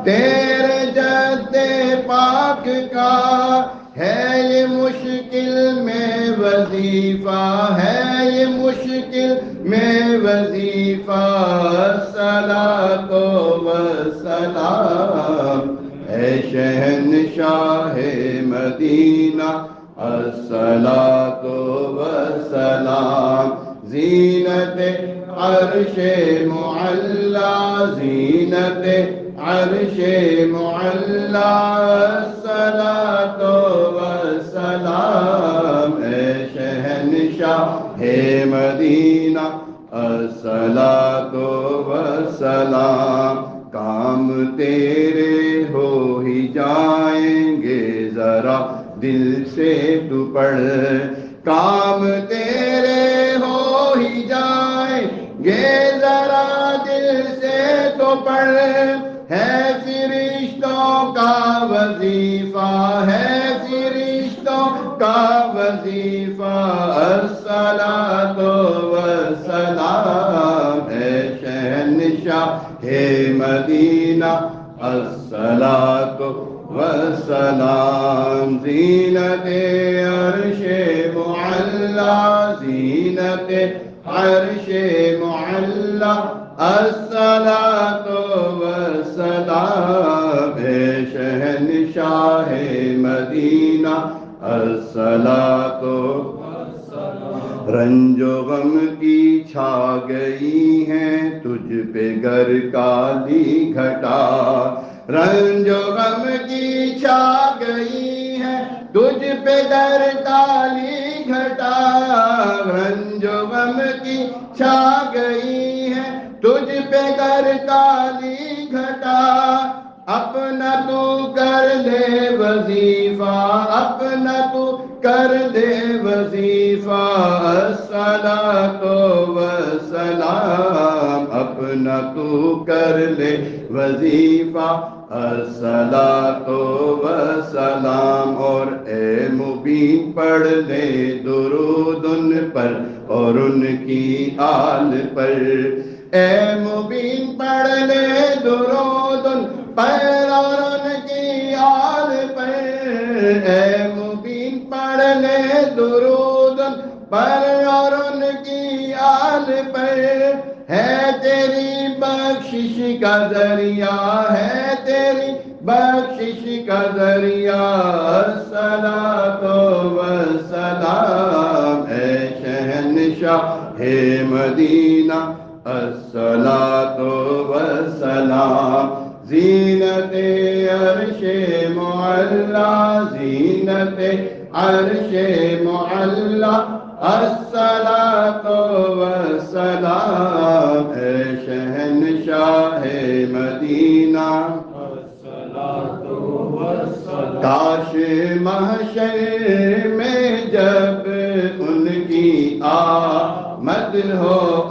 تیرے جد پاک کا ہے یہ مشکل میں وظیفہ، ہے یہ مشکل میں وظیفہ، الصلاۃ والسلام اے شہنشاہ مدینہ، الصلاۃ والسلام زینت عرش معلا، زینت عرش معلا، الصلاۃ والسلام اے شہنشاہ مدینہ، الصلاۃ والسلام کام تیرے ہو ہی جائیں گے ذرا دل سے تو پڑھ، کام تیرے ہو ہی جائیں گے ذرا دل سے تو پڑھ، ہے فرشتوں کا وظیفہ، ہے فرشتوں کا وظیفہ، الصلاۃ والسلام اے شہنشاہ مدینہ، الصلاۃ والسلام زینت عرش معلا، زینت عرش معلا، الصلاۃ والسلام اے شہنشاہ مدینہ، الصلاۃ والسلام رنج و غم کی چھا گئی ہیں تجھ پہ گر کالی گھٹا، رنج و غم کی چھا گئی ہے تجھ پہ گر کالی گھٹا، رنج و غم کی چھا گئی ہے تجھ پہ گر کالی گھٹا، اپنا تو کر دے وظیفہ، اپنا تو کر دے وظیفہ، الصلاۃ والسلام اپنا تو کر لے وظیفہ، الصلاۃ والسلام اور اے مبین پڑھ لے درود ان پر اور ان کی آل پر، اے مبین پڑھ لے درود ان پر اور ان کی آل پر، اے مبین پڑھ لے درود ان پر اور ان کی آل پر، ہے تیری بخشش کا ذریعہ، ہے تیری بخشش کا ذریعہ، الصلاۃ والسلام اے شہنشاہ مدینہ، الصلاۃ والسلام زینت عرش معلا، زینت عرش معلا، الصلاۃ والسلام اے شہنشاہ مدینہ، الصلاۃ والسلام کاش محشر میں جب ان کی آمد ہو